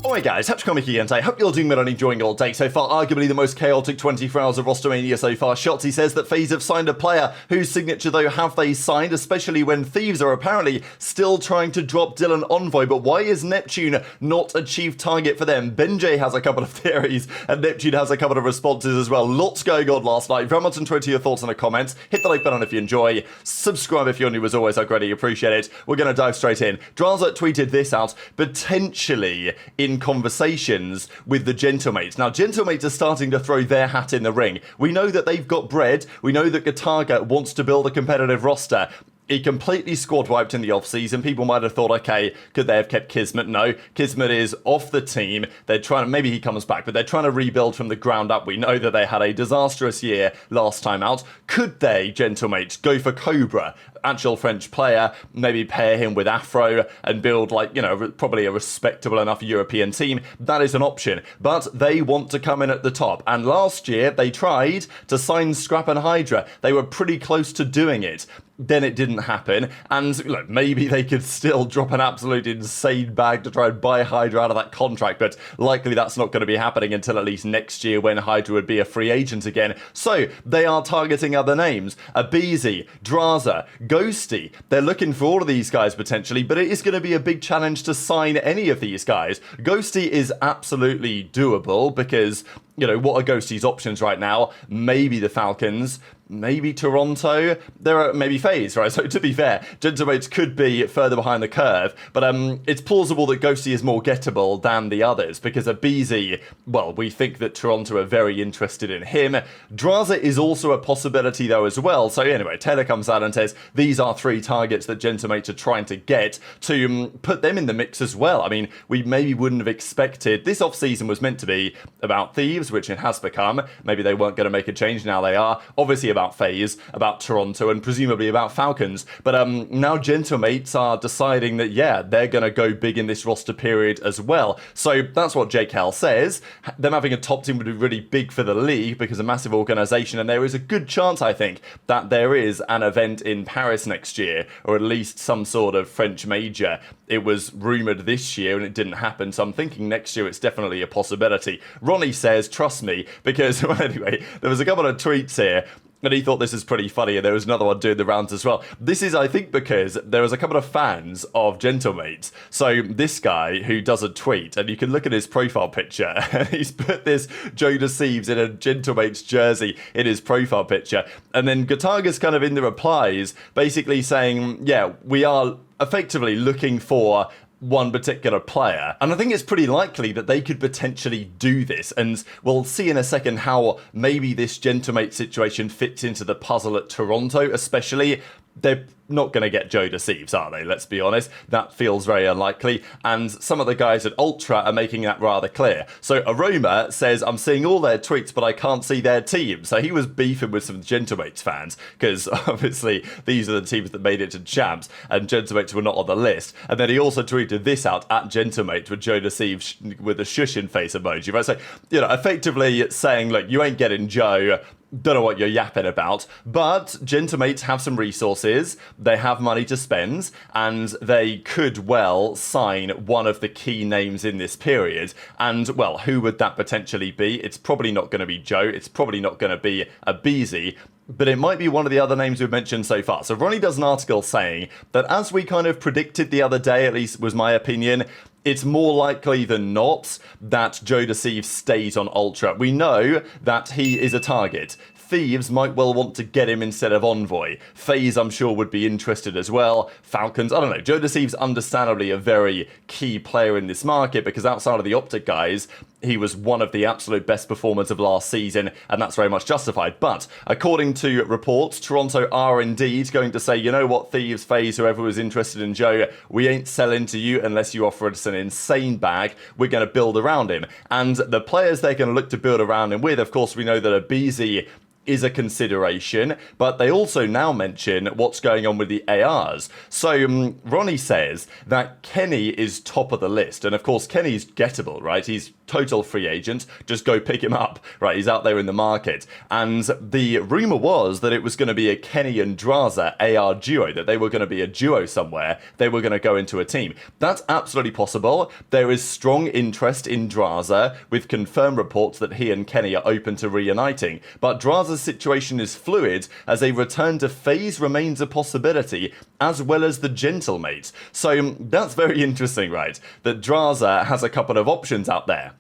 Alright guys, Hatchcomic again today. Hope you're doing well and enjoying your day so far. Arguably the most chaotic 24 hours of Rostermania so far. Shotzzy says that FaZe have signed a player whose signature though have they signed, especially when Thieves are apparently still trying to drop Dylan Envoy. But why is Neptune not a chief target for them? BenJ has a couple of theories and Neptune has a couple of responses as well. Lots going on last night. Very much enjoy your thoughts in the comments. Hit the like button if you enjoy. Subscribe if you're new as always. I greatly appreciate it. We're going to dive straight in. Drazah tweeted this out, potentially in conversations with the Gentlemates. Now, Gentlemates are starting to throw their hat in the ring. We know that they've got bread. We know that Gataga wants to build a competitive roster. He completely squad wiped in the off-season. People might have thought, okay, could they have kept Kismet? No, Kismet is off the team. They're trying to, maybe he comes back, but they're trying to rebuild from the ground up. We know that they had a disastrous year last time out. Could they, Gentlemates, go for Cobra? Actual French player, maybe pair him with Afro and build like, you know, probably a respectable enough European team. That is an option, but they want to come in at the top. And last year they tried to sign Scrap and HyDra. They were pretty close to doing it. Then it didn't happen, and look, maybe they could still drop an absolute insane bag to try and buy HyDra out of that contract, but likely that's not going to be happening until at least next year when HyDra would be a free agent again. So they are targeting other names. aBeZy, Drazah, Ghosty. They're looking for all of these guys potentially, but it is going to be a big challenge to sign any of these guys. Ghosty is absolutely doable because, you know, what are Ghosty's options right now? Maybe the Falcons, maybe Toronto, there are maybe FaZe, right? So to be fair, Gentlemates could be further behind the curve, but it's plausible that Ghosty is more gettable than the others because aBeZy, well, we think that Toronto are very interested in him. Drazah is also a possibility though as well. So anyway, Taylor comes out and says these are 3 targets that Gentlemates are trying to get to put them in the mix as well. I mean, we maybe wouldn't have expected, this off-season was meant to be about Thieves, which it has become. Maybe they weren't going to make a change, now they are. Obviously about FaZe, about Toronto, and presumably about Falcons. But now Gentlemates are deciding that, yeah, they're going to go big in this roster period as well. So that's what Jake Hell says. Them having a top team would be really big for the league because a massive organisation, and there is a good chance, I think, that there is an event in Paris next year, or at least some sort of French major. It was rumoured this year and it didn't happen, so I'm thinking next year it's definitely a possibility. Ronnie says, trust me, because, well, anyway, there was a couple of tweets here and he thought this is pretty funny, and there was another one doing the rounds as well. This is, I think, because there was a couple of fans of Gentlemates. So this guy who does a tweet, and you can look at his profile picture, and he's put this JoeDeceives in a Gentlemates jersey in his profile picture. And then Gataga's kind of in the replies, basically saying, yeah, we are effectively looking for one particular player. And I think it's pretty likely that they could potentially do this. And we'll see in a second how maybe this Gentlemate situation fits into the puzzle at Toronto, especially. They're not going to get JoeDeceives, are they? Let's be honest. That feels very unlikely. And some of the guys at Ultra are making that rather clear. So Aroma says, I'm seeing all their tweets, but I can't see their team. So he was beefing with some Gentlemates fans, because obviously these are the teams that made it to champs, and Gentlemates were not on the list. And then he also tweeted this out at Gentlemates with JoeDeceives with a shushing face emoji. Right? So, you know, effectively saying, look, you ain't getting Joe. Don't know what you're yapping about, but Gentlemates have some resources, they have money to spend, and they could well sign one of the key names in this period. And, well, who would that potentially be? It's probably not going to be Joe, it's probably not going to be aBeZy, but it might be one of the other names we've mentioned so far. So Ronnie does an article saying that, as we kind of predicted the other day, at least was my opinion, it's more likely than not that JoeDeceives stays on Ultra. We know that he is a target. Thieves might well want to get him instead of Envoy. FaZe, I'm sure, would be interested as well. Falcons, I don't know. JoeDeceives, understandably, a very key player in this market because outside of the OpTic guys, he was one of the absolute best performers of last season, and that's very much justified. But according to reports, Toronto are indeed going to say, you know what, Thieves, FaZe, whoever was interested in Joe, we ain't selling to you unless you offer us an insane bag. We're going to build around him. And the players they're going to look to build around him with, of course, we know that aBeZy is a consideration, but they also now mention what's going on with the ARs. So Ronnie says that Kenny is top of the list, and of course Kenny's gettable, right? He's total free agent, just go pick him up, right? He's out there in the market. And the rumor was that it was going to be a Kenny and Drazah AR duo, that they were going to be a duo somewhere, they were going to go into a team. That's absolutely possible. There is strong interest in Drazah, with confirmed reports that he and Kenny are open to reuniting, but Drazah's situation is fluid, as a return to FaZe remains a possibility, as well as the Gentlemates. So that's very interesting, right? That Drazah has a couple of options out there.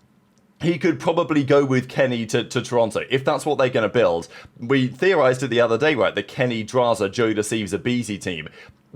He could probably go with Kenny to Toronto, if that's what they're going to build. We theorized it the other day, right? The Kenny, Drazah, JoeDeceives, aBeZy team.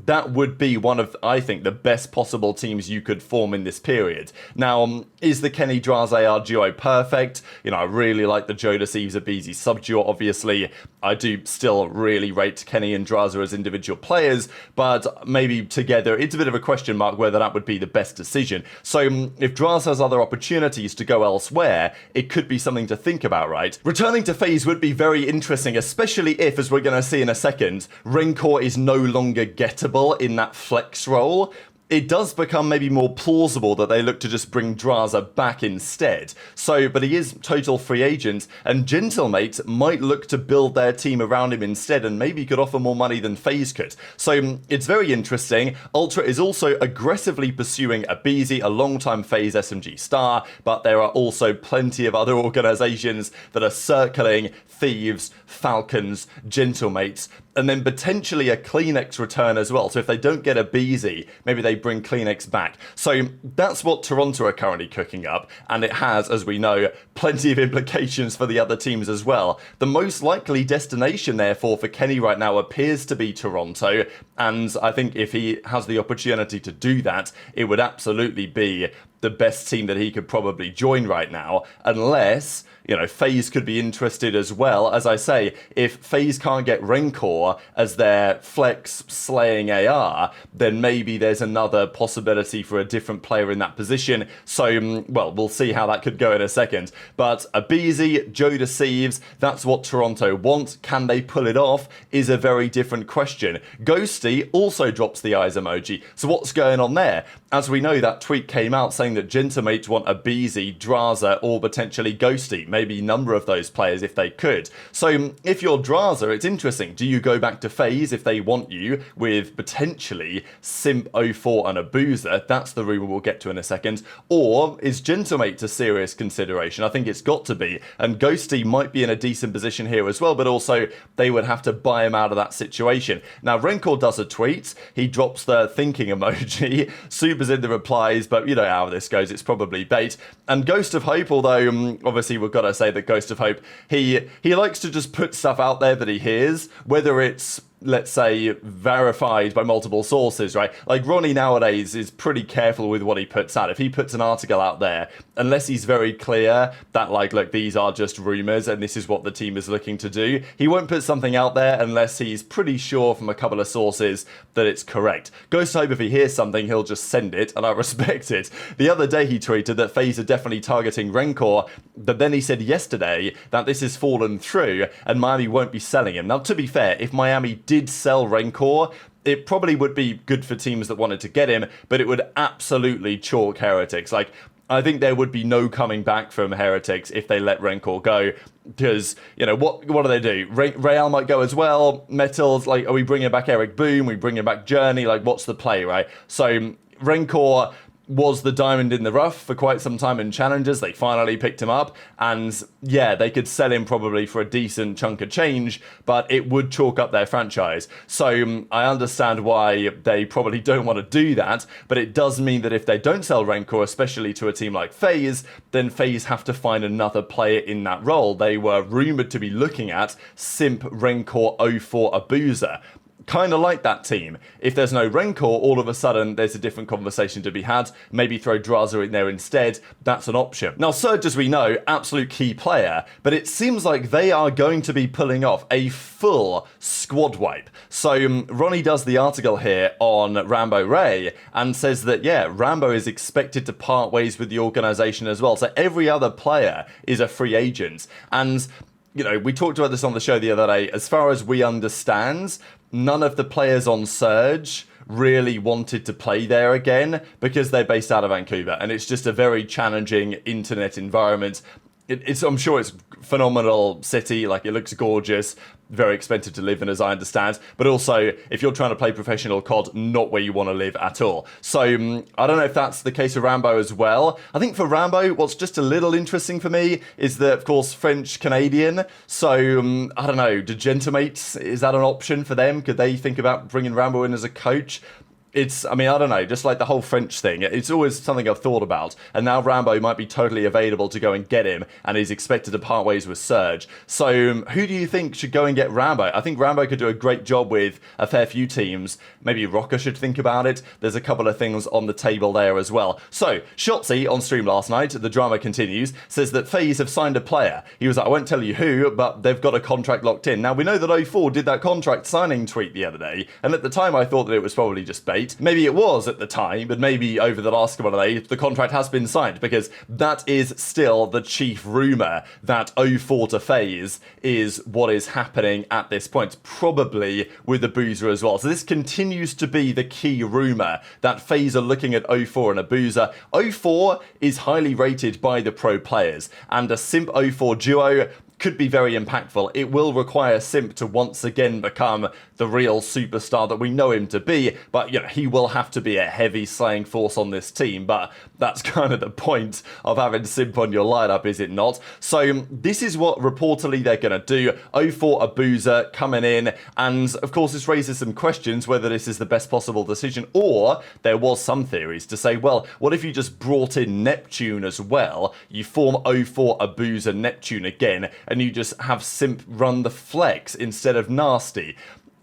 That would be one of, I think, the best possible teams you could form in this period. Now, is the Kenny Drazah AR duo perfect? You know, I really like the JoeDeceives aBeZy sub-duo, obviously. I do still really rate Kenny and Drazah as individual players, but maybe together, it's a bit of a question mark whether that would be the best decision. So, if Drazah has other opportunities to go elsewhere, it could be something to think about, right? Returning to FaZe would be very interesting, especially if, as we're going to see in a second, Rancor is no longer gettable in that flex role. It does become maybe more plausible that they look to just bring Drazah back instead. So, but he is total free agent, and Gentlemates might look to build their team around him instead, and maybe could offer more money than FaZe could. So, it's very interesting. Ultra is also aggressively pursuing aBeZy, a long-time FaZe SMG star, but there are also plenty of other organizations that are circling Thieves, Falcons, Gentlemates, and then potentially a CleanX return as well. So if they don't get aBeZy, maybe they bring CleanX back. So that's what Toronto are currently cooking up, and it has, as we know, plenty of implications for the other teams as well. The most likely destination, therefore, for Kenny right now appears to be Toronto, and I think if he has the opportunity to do that, it would absolutely be the best team that he could probably join right now, unless, you know, FaZe could be interested as well. As I say, if FaZe can't get Rancor as their flex slaying AR, then maybe there's another possibility for a different player in that position. So, well, we'll see how that could go in a second. But aBeZy, JoeDeceives, that's what Toronto want. Can they pull it off is a very different question. Ghosty also drops the eyes emoji. So what's going on there? As we know, that tweet came out saying that Gentlemates want aBeZy, Drazah, or potentially Ghosty. Maybe a number of those players if they could. So if you're Drazah, it's interesting. Do you go back to FaZe if they want you with potentially Simp, 04 and Abuzah? That's the rumor we'll get to in a second. Or is Gentlemates a serious consideration? I think it's got to be. And Ghosty might be in a decent position here as well, but also they would have to buy him out of that situation. Now, Rancor does a tweet. He drops the thinking emoji. Super's in the replies, but you know how this goes. It's probably bait. And Ghost of Hope, although obviously we've got to say that Ghost of Hope, he likes to just put stuff out there that he hears, whether it's, let's say, verified by multiple sources, right? Like Ronnie nowadays is pretty careful with what he puts out. If he puts an article out there, unless he's very clear that, like, look, these are just rumors and this is what the team is looking to do, he won't put something out there unless he's pretty sure from a couple of sources that it's correct. Ghost Hope, if he hears something, he'll just send it, and I respect it. The other day he tweeted that FaZe are definitely targeting Rancor, but then he said yesterday that this has fallen through and Miami won't be selling him. Now, to be fair, if Miami did sell Rancor, it probably would be good for teams that wanted to get him, but it would absolutely chalk Heretics. Like, I think there would be no coming back from Heretics if they let Rancor go, because, you know, what do they do? Real might go as well. Metals, like, are we bringing back Eric Boom? Are we bringing back Journey? Like, what's the play, right? So, Rancor was the diamond in the rough for quite some time in challenges. They finally picked him up, and yeah, they could sell him probably for a decent chunk of change, but it would chalk up their franchise. So I understand why they probably don't want to do that, but it does mean that if they don't sell Rancor, especially to a team like FaZe, then FaZe have to find another player in that role. They were rumored to be looking at Simp, Rancor, 04, Abuzah. Kind of like that team. If there's no Rancor, all of a sudden there's a different conversation to be had. Maybe throw Drazah in there instead. That's an option. Now, Surge, as we know, absolute key player, but it seems like they are going to be pulling off a full squad wipe. So Ronnie does the article here on Rambo Ray and says that, yeah, Rambo is expected to part ways with the organization as well. So every other player is a free agent. And you know, we talked about this on the show the other day. As far as we understand, none of the players on Surge really wanted to play there again because they're based out of Vancouver, and it's just a very challenging internet environment. I'm sure it's phenomenal city, like it looks gorgeous, very expensive to live in as I understand, but also if you're trying to play professional COD, not where you want to live at all. So I don't know if that's the case of Rambo as well. I think for Rambo, what's just a little interesting for me is that, of course, French-Canadian, so I don't know, do Gentamates, is that an option for them? Could they think about bringing Rambo in as a coach? I mean, I don't know, just like the whole French thing, it's always something I've thought about, and now Rambo might be totally available to go and get him, and he's expected to part ways with Surge. So, who do you think should go and get Rambo? I think Rambo could do a great job with a fair few teams. Maybe Rocker should think about it. There's a couple of things on the table there as well. So, Shotzzy, on stream last night, the drama continues, says that FaZe have signed a player. He was like, I won't tell you who, but they've got a contract locked in. Now, we know that O4 did that contract signing tweet the other day, and at the time I thought that it was probably just bait. Maybe it was at the time, but maybe over the last couple of days, the contract has been signed, because that is still the chief rumour, that O4 to FaZe is what is happening at this point, probably with Abuzah as well. So this continues to be the key rumour, that FaZe are looking at O4 and Abuzah. O4 is highly rated by the pro players, and a Simp O4 duo could be very impactful. It will require Simp to once again become the real superstar that we know him to be, but you know, he will have to be a heavy slaying force on this team, but that's kind of the point of having Simp on your lineup, is it not? So this is what reportedly they're going to do. O4 Abuzah coming in, and of course this raises some questions whether this is the best possible decision, or there was some theories to say, well, what if you just brought in Neptune as well? You form O4 Abuzah Neptune again, and you just have Simp run the flex instead of Nastie.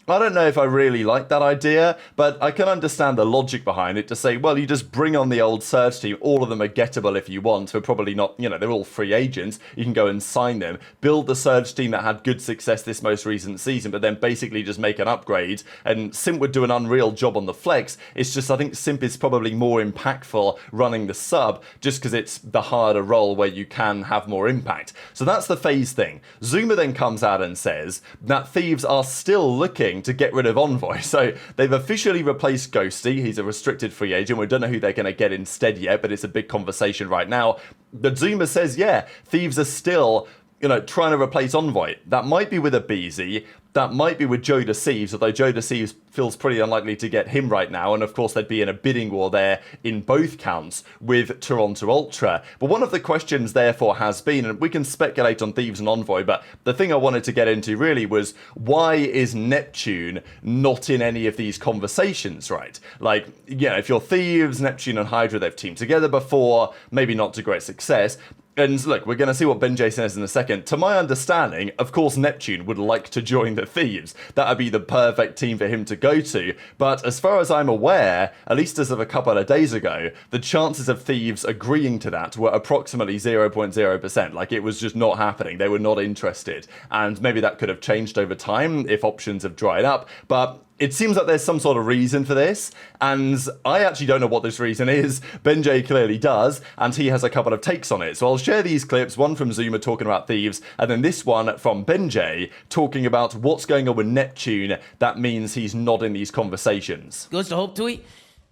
I don't know if I really like that idea, but I can understand the logic behind it to say, well, you just bring on the old Surge team. All of them are gettable if you want. They're probably not, you know, they're all free agents. You can go and sign them. Build the Surge team that had good success this most recent season, but then basically just make an upgrade. And Simp would do an unreal job on the flex. It's just, I think Simp is probably more impactful running the sub, just because it's the harder role where you can have more impact. So that's the FaZe thing. Zuma then comes out and says that Thieves are still looking to get rid of Envoy. So they've officially replaced Ghosty. He's a restricted free agent. We don't know who they're going to get instead yet, but it's a big conversation right now. But Zuma says, yeah, Thieves are still, you know, trying to replace Envoy. That might be with aBeZy. That might be with JoeDeceives, although JoeDeceives feels pretty unlikely to get him right now, and of course they'd be in a bidding war there in both counts with Toronto Ultra. But one of the questions therefore has been, and we can speculate on Thieves and Envoy, but the thing I wanted to get into really was, why is Neptune not in any of these conversations, right? Like, yeah, if you're Thieves, Neptune and HyDra, they've teamed together before, maybe not to great success. And look, we're going to see what BenJ says in a second. To my understanding, of course, Neptune would like to join the Thieves. That would be the perfect team for him to go to. But as far as I'm aware, at least as of a couple of days ago, the chances of Thieves agreeing to that were approximately 0.0%. Like, it was just not happening. They were not interested. And maybe that could have changed over time if options have dried up. But it seems like there's some sort of reason for this, and I actually don't know what this reason is. BenJ clearly does, and he has a couple of takes on it. So I'll share these clips, one from Zuma talking about Thieves, and then this one from BenJ talking about what's going on with Neptune that means he's not in these conversations. Goes to Hope tweet.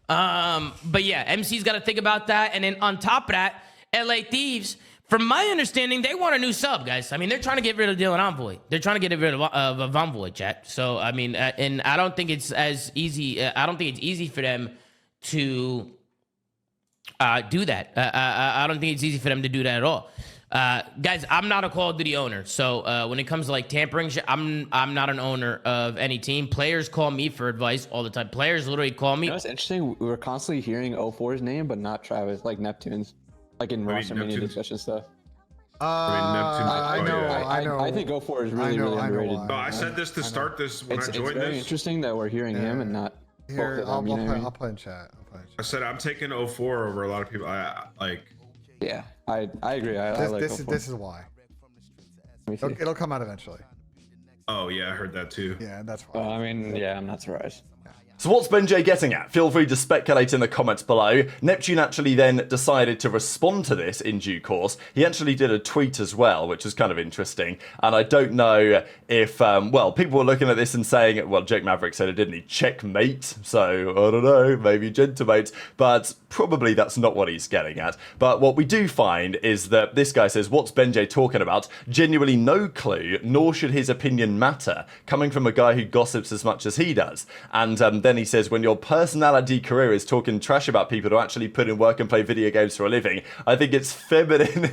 But yeah, MC's got to think about that. And then on top of that, LA Thieves, from my understanding, they want a new sub, guys. I mean, they're trying to get rid of Dylan Envoy. They're trying to get rid of Envoy, chat. So, I mean, and I don't think it's as easy. I don't think it's easy for them to do that. I don't think it's easy for them to do that at all. Guys, I'm not a Call of Duty owner. So when it comes to like tampering shit, I'm not an owner of any team. Players call me for advice all the time. Players literally call me. You know, it's interesting. We were constantly hearing O4's name, but not Travis, like Neptune's. Like in roster mania discussion stuff. I know. I think O4 is really underrated. No, I said this to start this when I joined this. It's very interesting that we're hearing him and not here. both of them, I'll play in chat. I said I'm taking 04 over a lot of people. I like. Yeah, I agree. I like this is why. It'll come out eventually. Oh yeah, I heard that too. Yeah, that's why. I mean, yeah, I'm not surprised. So what's BenJ getting at? Feel free to speculate in the comments below. Neptune actually then decided to respond to this in due course. He actually did a tweet as well, which is kind of interesting. And I don't know if, well, people were looking at this and saying, well, Jake Maverick said it, didn't he? Checkmate. So, I don't know, maybe gentamate. But probably that's not what he's getting at. But what we do find is that this guy says, what's BenJ talking about? Genuinely no clue, nor should his opinion matter, coming from a guy who gossips as much as he does. And then he says, when your personality career is talking trash about people who actually put in work and play video games for a living, I think it's feminine.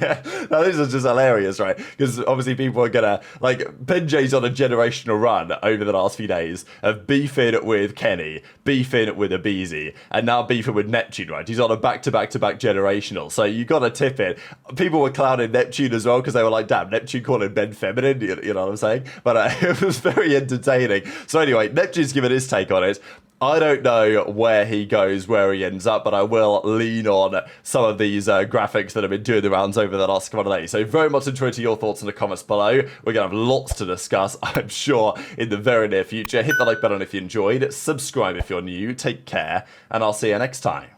Now, this is just hilarious, right? Because obviously people are gonna, like, BenJ's on a generational run over the last few days of beefing with Kenny, beefing with aBeZy, and now beefing with Neptune, right? He's on a back-to-back-to-back generational. So you gotta tip it. People were clowning Neptune as well because they were like, damn, Neptune calling Ben feminine, you know what I'm saying? But it was very entertaining. So anyway, Neptune's given his take on it. I don't know where he goes, where he ends up, but I will lean on some of these graphics that have been doing the rounds over the last couple of days. So very much interested in your thoughts in the comments below. We're going to have lots to discuss, I'm sure, in the very near future. Hit the like button if you enjoyed. Subscribe if you're new. Take care, and I'll see you next time.